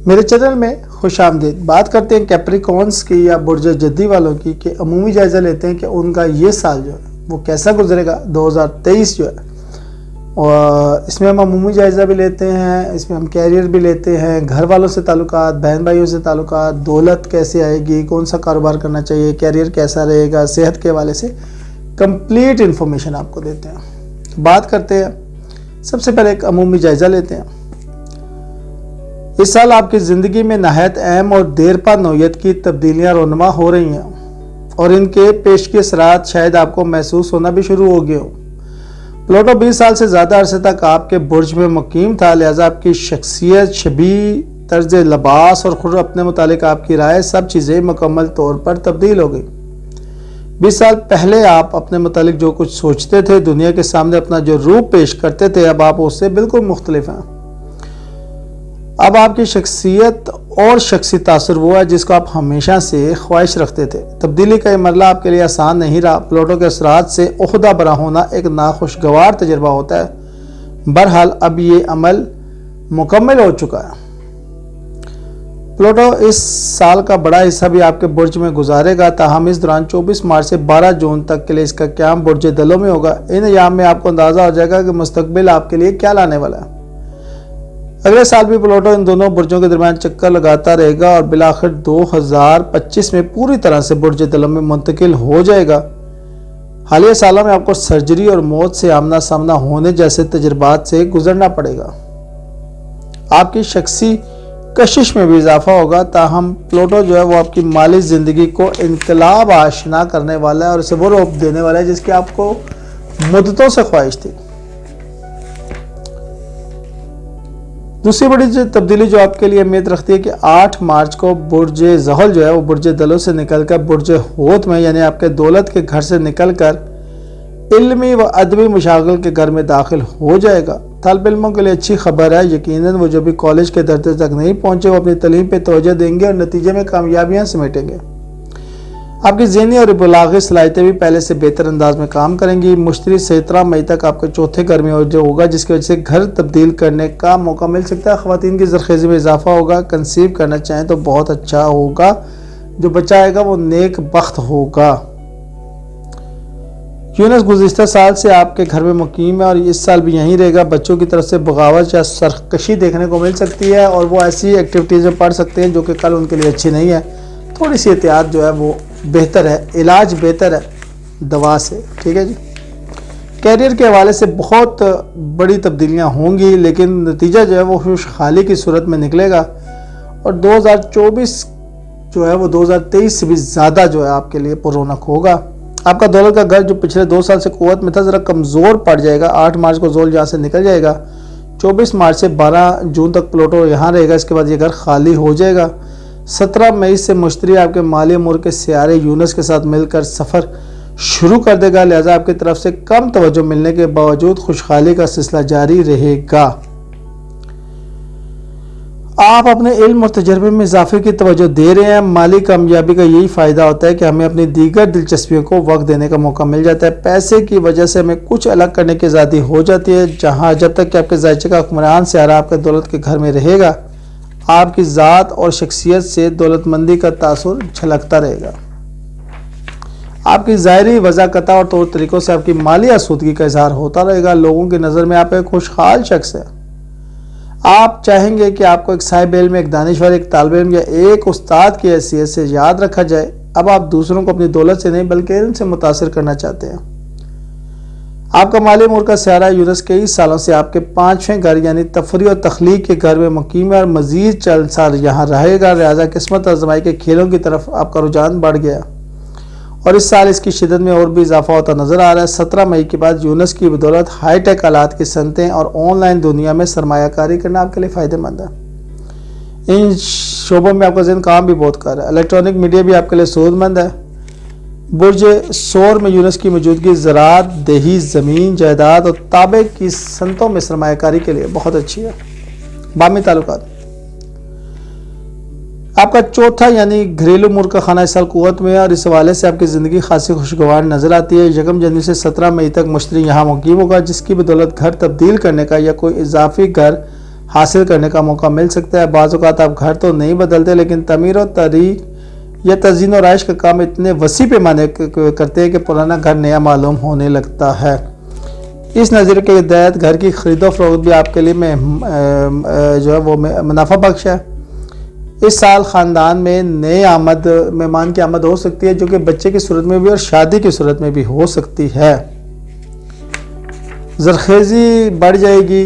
میرے چینل میں خوش آمدید۔ بات کرتے ہیں کیپریکونس کی یا برج جدی والوں کی کہ عمومی جائزہ لیتے ہیں کہ ان کا یہ سال جو ہے وہ کیسا گزرے گا 2023 جو ہے، اور اس میں ہم عمومی جائزہ بھی لیتے ہیں، اس میں ہم کیریئر بھی لیتے ہیں، گھر والوں سے تعلقات، بہن بھائیوں سے تعلقات، دولت کیسے آئے گی، کون سا کاروبار کرنا چاہیے، کیریئر کیسا رہے گا، صحت کے حوالے سے کمپلیٹ انفارمیشن آپ کو دیتے ہیں۔ بات کرتے ہیں، سب سے پہلے ایک عمومی جائزہ لیتے ہیں۔ اس سال آپ کی زندگی میں نہایت اہم اور دیر پا نوعیت کی تبدیلیاں رونما ہو رہی ہیں اور ان کے پیش کے اثرات شاید آپ کو محسوس ہونا بھی شروع ہو گئے ہوں۔ پلوٹو 20 سال سے زیادہ عرصے تک آپ کے برج میں مقیم تھا، لہذا آپ کی شخصیت، شبیہ، طرز لباس اور خود اپنے متعلق آپ کی رائے، سب چیزیں مکمل طور پر تبدیل ہو گئی۔ 20 سال پہلے آپ اپنے متعلق جو کچھ سوچتے تھے، دنیا کے سامنے اپنا جو روپ پیش کرتے تھے، اب آپ اس سے بالکل مختلف ہیں۔ اب آپ کی شخصیت اور شخصی تاثر وہ ہے جس کو آپ ہمیشہ سے خواہش رکھتے تھے۔ تبدیلی کا یہ مرحلہ آپ کے لیے آسان نہیں رہا۔ پلوٹو کے اثرات سے عہدہ برا ہونا ایک ناخوشگوار تجربہ ہوتا ہے۔ بہرحال اب یہ عمل مکمل ہو چکا ہے۔ پلوٹو اس سال کا بڑا حصہ بھی آپ کے برج میں گزارے گا، تاہم اس دوران 24 مارچ سے 12 جون تک کے لیے اس کا قیام برج دلو میں ہوگا۔ ان ایام میں آپ کو اندازہ ہو جائے گا کہ مستقبل آپ کے لیے کیا لانے والا ہے۔ اگلے سال بھی پلوٹو ان دونوں برجوں کے درمیان چکر لگاتا رہے گا اور بالآخر 2025 میں پوری طرح سے برج دلو میں منتقل ہو جائے گا۔ حالیہ سالوں میں آپ کو سرجری اور موت سے آمنا سامنا ہونے جیسے تجربات سے گزرنا پڑے گا۔ آپ کی شخصی کشش میں بھی اضافہ ہوگا، تاہم پلوٹو جو ہے وہ آپ کی مالی زندگی کو انقلاب آشنا کرنے والا ہے اور اسے وہ روپ دینے والا ہے جس کی آپ کو مدتوں سے خواہش تھی۔ دوسری بڑی تبدیلی جو آپ کے لیے اہمیت رکھتی ہے کہ 8 مارچ کو برج زحل جو ہے وہ برج دلو سے نکل کر برج حوت میں، یعنی آپ کے دولت کے گھر سے نکل کر علمی و ادبی مشاغل کے گھر میں داخل ہو جائے گا۔ طالب علموں کے لیے اچھی خبر ہے، یقیناً وہ جو بھی کالج کے درجے تک نہیں پہنچے وہ اپنی تعلیم پہ توجہ دیں گے اور نتیجے میں کامیابیاں سمیٹیں گے۔ آپ کی ذہنی اور بلاغی صلاحیتیں بھی پہلے سے بہتر انداز میں کام کریں گی۔ مشتری 17 مئی تک آپ کے چوتھے گھر میں جو ہوگا، جس کی وجہ سے گھر تبدیل کرنے کا موقع مل سکتا ہے۔ خواتین کی زرخیزی میں اضافہ ہوگا۔ کنسیو کرنا چاہیں تو بہت اچھا ہوگا، جو بچہ آئے گا وہ نیک بخت ہوگا۔ یونس گزشتہ سال سے آپ کے گھر میں مقیم ہے اور اس سال بھی یہیں رہے گا۔ بچوں کی طرف سے بغاوت یا سرکشی دیکھنے کو مل سکتی ہے اور وہ ایسی ایکٹیویٹیز میں پڑھ سکتے ہیں جو کہ کل ان کے لیے اچھی نہیں ہے۔ تھوڑی سی احتیاط جو ہے وہ بہتر ہے، علاج بہتر ہے دوا سے، ٹھیک ہے جی۔ کیریئر کے حوالے سے بہت بڑی تبدیلیاں ہوں گی، لیکن نتیجہ جو ہے وہ خوشحالی کی صورت میں نکلے گا اور 2024 جو ہے وہ 2023 سے بھی زیادہ جو ہے آپ کے لیے پر رونق ہوگا۔ آپ کا دولت کا گھر جو پچھلے 2 سال سے قوت میں تھا ذرا کمزور پڑ جائے گا۔ 8 مارچ کو زحل یہاں سے نکل جائے گا۔ 24 مارچ سے 12 جون تک پلوٹو یہاں رہے گا، اس کے بعد یہ گھر خالی ہو جائے گا۔ 17 مئی سے مشتری آپ کے مالی امور کے سیارے یونس کے ساتھ مل کر سفر شروع کر دے گا، لہذا آپ کی طرف سے کم توجہ ملنے کے باوجود خوشحالی کا سلسلہ جاری رہے گا۔ آپ اپنے علم اور تجربے میں اضافے کی توجہ دے رہے ہیں۔ مالی کامیابی کا یہی فائدہ ہوتا ہے کہ ہمیں اپنی دیگر دلچسپیوں کو وقت دینے کا موقع مل جاتا ہے۔ پیسے کی وجہ سے ہمیں کچھ الگ کرنے کی آزادی ہو جاتی ہے، جب تک کہ آپ کے ذائچے کا حکمران سیارہ آپ کے دولت کے گھر میں رہے گا، آپ کی ذات اور شخصیت سے دولت مندی کا تاثر جھلکتا رہے گا۔ آپ کی ظاہری وضاحت اور طور طریقوں سے آپ کی مالی آسودگی کا اظہار ہوتا رہے گا۔ لوگوں کی نظر میں آپ ایک خوشحال شخص ہیں۔ آپ چاہیں گے کہ آپ کو ایک صاحب علم، ایک دانشور، ایک طالب علم یا ایک استاد کی حیثیت سے یاد رکھا جائے۔ اب آپ دوسروں کو اپنی دولت سے نہیں بلکہ علم سے متاثر کرنا چاہتے ہیں۔ آپ کا مالی امور کا سیارہ یونس کئی سالوں سے آپ کے 5ویں گھر یعنی تفریح اور تخلیق کے گھر میں مقیم ہے اور مزید چند سال یہاں رہے گا، لہذا قسمت آزمائی کے کھیلوں کی طرف آپ کا رجحان بڑھ گیا اور اس سال اس کی شدت میں اور بھی اضافہ ہوتا نظر آ رہا ہے۔ 17 مئی کے بعد یونس کی بدولت ہائی ٹیک آلات کی صنعتیں اور آن لائن دنیا میں سرمایہ کاری کرنا آپ کے لیے فائدہ مند ہے۔ ان شعبوں میں آپ کا ذہن کام بھی بہت کر رہا ہے۔ الیکٹرانک میڈیا بھی آپ کے لیے سود مند ہے۔ برج ثور میں یونس کی موجودگی زراعت، دیہی زمین جائیداد اور تابع کی صنعتوں میں سرمایہ کاری کے لیے بہت اچھی ہے۔ باہمی تعلقات، آپ کا چوتھا یعنی گھریلو امور کا خانہ اس سال قوت میں ہے اور اس حوالے سے آپ کی زندگی خاصی خوشگوار نظر آتی ہے۔ 1 جنوری سے 17 مئی تک مشتری یہاں مقیم ہوگا، جس کی بدولت گھر تبدیل کرنے کا یا کوئی اضافی گھر حاصل کرنے کا موقع مل سکتا ہے۔ بعض اوقات آپ گھر تو نہیں بدلتے لیکن تعمیر و تاریخ یا تزئین و رہائش کا کام اتنے وسیع پیمانے کرتے ہیں کہ پرانا گھر نیا معلوم ہونے لگتا ہے۔ اس نظریے کے تحت گھر کی خرید و فروخت بھی آپ کے لیے جو ہے وہ منافع بخش ہے۔ اس سال خاندان میں نئے مہمان کی آمد ہو سکتی ہے، جو کہ بچے کی صورت میں بھی اور شادی کی صورت میں بھی ہو سکتی ہے۔ زرخیزی بڑھ جائے گی،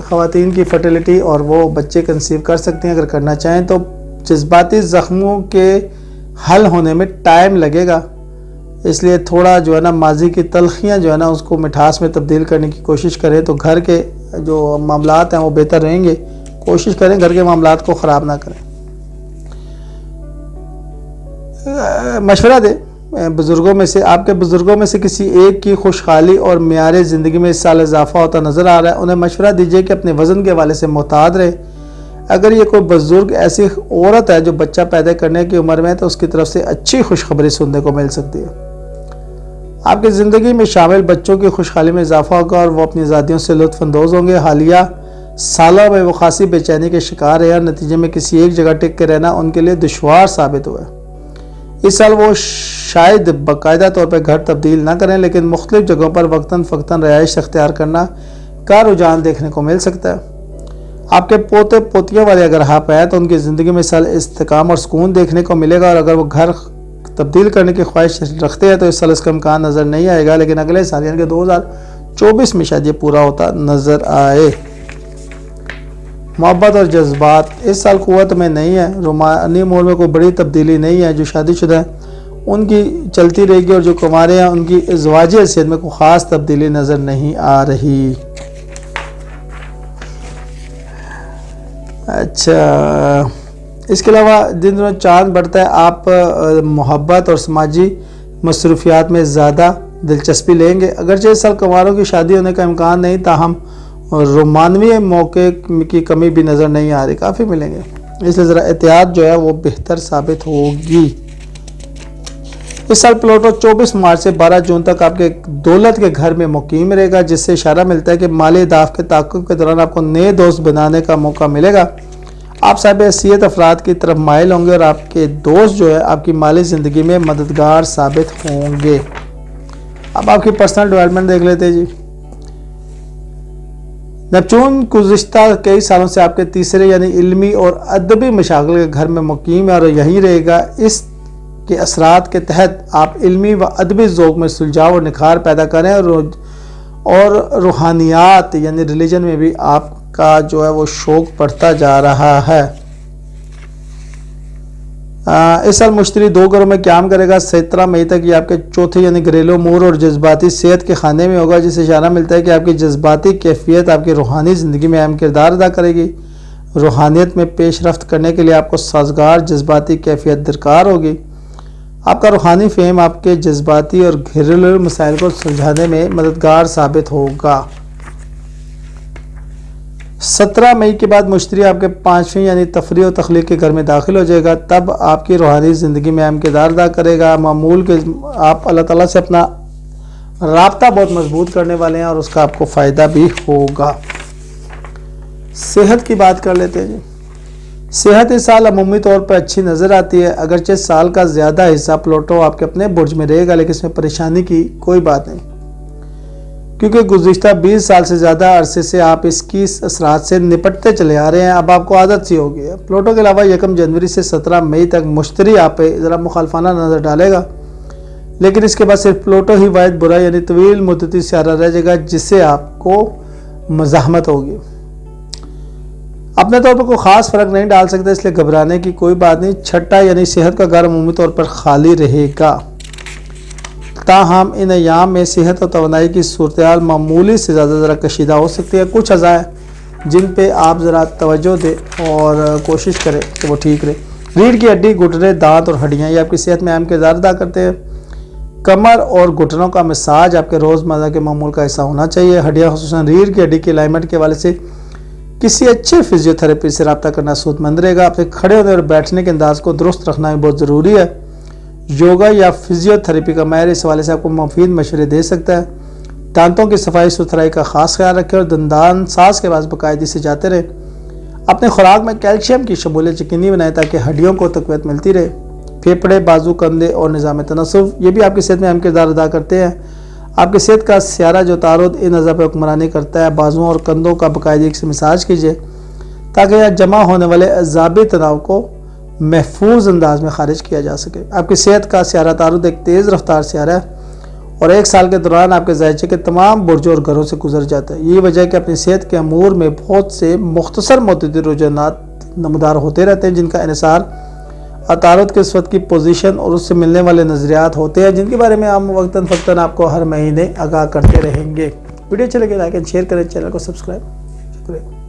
خواتین کی فرٹیلیٹی، اور وہ بچے کنسیو کر سکتی ہیں اگر کرنا چاہیں تو۔ جذباتی زخموں کے حل ہونے میں ٹائم لگے گا، اس لیے تھوڑا جو ہے نا ماضی کی تلخیاں جو ہے نا اس کو مٹھاس میں تبدیل کرنے کی کوشش کریں تو گھر کے جو معاملات ہیں وہ بہتر رہیں گے۔ کوشش کریں گھر کے معاملات کو خراب نہ کریں۔ مشورہ دیں بزرگوں میں سے، آپ کے بزرگوں میں سے کسی ایک کی خوشحالی اور معیار زندگی میں اس سال اضافہ ہوتا نظر آ رہا ہے۔ انہیں مشورہ دیجیے کہ اپنے وزن کے حوالے سے محتاط رہے۔ اگر یہ کوئی بزرگ ایسی عورت ہے جو بچہ پیدا کرنے کی عمر میں ہے تو اس کی طرف سے اچھی خوشخبری سننے کو مل سکتی ہے۔ آپ کی زندگی میں شامل بچوں کی خوشحالی میں اضافہ ہوگا اور وہ اپنی آزادیوں سے لطف اندوز ہوں گے۔ حالیہ سالوں میں وہ خاصی بے چینی کے شکار رہے اور نتیجے میں کسی ایک جگہ ٹک کے رہنا ان کے لیے دشوار ثابت ہوا ہے۔ اس سال وہ شاید باقاعدہ طور پر گھر تبدیل نہ کریں لیکن مختلف جگہوں پر وقتاً فوقتاً رہائش اختیار کرنا کا رجحان دیکھنے کو مل سکتا ہے۔ آپ کے پوتے پوتیوں والے اگر آپ ہیں تو ان کی زندگی میں اس سال استحکام اور سکون دیکھنے کو ملے گا، اور اگر وہ گھر تبدیل کرنے کی خواہش رکھتے ہیں تو اس سال اس کا امکان نظر نہیں آئے گا، لیکن اگلے سال یعنی کہ 2024 میں شاید یہ پورا ہوتا نظر آئے۔ محبت اور جذبات اس سال قوت میں نہیں ہے۔ رومانی امور میں کوئی بڑی تبدیلی نہیں ہے۔ جو شادی شدہ ہیں ان کی چلتی رہے گی، اور جو کنوارے ہیں ان کی ازدواجی حیثیت میں کوئی خاص تبدیلی نظر نہیں آ رہی۔ اچھا، اس کے علاوہ دن دنوں چاند بڑھتا ہے، آپ محبت اور سماجی مصروفیات میں زیادہ دلچسپی لیں گے۔ اگرچہ اس سال کنواروں کی شادی ہونے کا امکان نہیں، تاہم رومانوی موقع کی کمی بھی نظر نہیں آ رہی، کافی ملیں گے، اس لیے ذرا احتیاط جو ہے وہ بہتر ثابت ہوگی۔ اس سال پلوٹو 24 مارچ سے 12 جون تک آپ کے دولت کے گھر میں مقیم رہے گا، جس سے اشارہ ملتا ہے کہ مالی اہداف کے تحقق کے دوران آپ کو نئے دوست بنانے کا موقع ملے گا۔ آپ صاحب حیثیت افراد کی طرف مائل ہوں گے اور آپ کے دوست جو ہے آپ کی مالی زندگی میں مددگار ثابت ہوں گے۔ اب آپ کی پرسنل ڈیولپمنٹ دیکھ لیتے ہیں جی۔ نیپچون گزشتہ کئی سالوں سے آپ کے تیسرے یعنی علمی اور ادبی مشاغل کے گھر میں مقیم ہے اور یہیں رہے گا۔ اس کے اثرات کے تحت آپ علمی و ادبی ذوق میں سلجھاؤ اور نکھار پیدا کریں اور روحانیات یعنی ریلیجن میں بھی آپ کا جو ہے وہ شوق بڑھتا جا رہا ہے۔ اس سال مشتری 2 گھروں میں قیام کرے گا۔ 17 مئی تک یہ آپ کے چوتھے یعنی گھریلو امور اور جذباتی صحت کے خانے میں ہوگا، جس سے اشارہ ملتا ہے کہ آپ کی جذباتی کیفیت آپ کی روحانی زندگی میں اہم کردار ادا کرے گی۔ روحانیت میں پیش رفت کرنے کے لیے آپ کو سازگار جذباتی کیفیت درکار ہوگی۔ آپ کا روحانی فہم آپ کے جذباتی اور گھریلو مسائل کو سلجھانے میں مددگار ثابت ہوگا۔ 17 مئی کے بعد مشتری آپ کے 5ویں یعنی تفریح و تخلیق کے گھر میں داخل ہو جائے گا، تب آپ کی روحانی زندگی میں اہم کردار ادا کرے گا۔ معمول کے آپ اللہ تعالیٰ سے اپنا رابطہ بہت مضبوط کرنے والے ہیں اور اس کا آپ کو فائدہ بھی ہوگا۔ صحت کی بات کر لیتے ہیں جی۔ صحت اس سال عمومی طور پر اچھی نظر آتی ہے، اگرچہ سال کا زیادہ حصہ پلوٹو آپ کے اپنے برج میں رہے گا، لیکن اس میں پریشانی کی کوئی بات نہیں، کیونکہ گزشتہ 20 سال سے زیادہ عرصے سے آپ اس کی اثرات سے نپٹتے چلے آ رہے ہیں، اب آپ کو عادت سی ہو گئی ہے۔ پلوٹو کے علاوہ 1 جنوری سے 17 مئی تک مشتری آپ پہ ذرا مخالفانہ نظر ڈالے گا، لیکن اس کے بعد صرف پلوٹو ہی واحد برا یعنی طویل مدتی سیارہ رہ جائے گا جس سے آپ کو مزاحمت ہوگی۔ اپنے طور پر کوئی خاص فرق نہیں ڈال سکتا، اس لیے گھبرانے کی کوئی بات نہیں۔ 6 یعنی صحت کا گھر عمومی طور پر خالی رہے گا، تاہم ان ایام میں صحت اور توانائی کی صورتحال معمولی سے زیادہ ذرا کشیدہ ہو سکتی ہے۔ کچھ اعضاء جن پہ آپ ذرا توجہ دیں اور کوشش کریں کہ وہ ٹھیک رہے۔ ریڑھ کی ہڈی، گھٹنے، دانت اور ہڈیاں یہ آپ کی صحت میں اہم کردار ادا کرتے ہیں۔ کمر اور گھٹنوں کا مساج آپ کے روزمرہ کے معمول کا حصہ ہونا چاہیے۔ ہڈیاں خصوصاً ریڑھ کی ہڈی کی الائنمنٹ کے حوالے سے کسی اچھے فزیو تھراپی سے رابطہ کرنا سود مند رہے گا۔ اپنے کھڑے ہونے اور بیٹھنے کے انداز کو درست رکھنا بھی بہت ضروری ہے۔ یوگا یا فزیو تھراپی کا ماہر اس حوالے سے آپ کو مفید مشورے دے سکتا ہے۔ دانتوں کی صفائی ستھرائی کا خاص خیال رکھیں اور دندان ساز کے پاس باقاعدگی سے جاتے رہیں۔ اپنے خوراک میں کیلشیم کی شمولیت یقینی بنائیں تاکہ ہڈیوں کو تقویت ملتی رہے۔ پھیپھڑے، بازو، کندھے اور نظام تناسب یہ بھی آپ کی صحت میں اہم کردار ادا کرتے ہیں۔ آپ کی صحت کا سیارہ جو تعارض ان اعضاء پہ حکمرانی کرتا ہے، بازوؤں اور کندھوں کا باقاعدگی سے مساج کیجیے تاکہ یہاں جمع ہونے والے اعصابی تناؤ کو محفوظ انداز میں خارج کیا جا سکے۔ آپ کی صحت کا سیارہ تعارض ایک تیز رفتار سیارہ ہے اور 1 سال کے دوران آپ کے ذائچے کے تمام برجوں اور گھروں سے گزر جاتا ہے۔ یہی وجہ ہے کہ اپنی صحت کے امور میں بہت سے مختصر مدتی رجحانات نمودار ہوتے رہتے ہیں جن کا انحصار عطارد کے اس وقت کی پوزیشن اور اس سے ملنے والے نظریات ہوتے ہیں، جن کے بارے میں ہم وقتاً فوقتاً آپ کو ہر مہینے آگاہ کرتے رہیں گے۔ ویڈیو اچھے لگے لائک اینڈ شیئر کریں، چینل کو سبسکرائب۔ شکریہ۔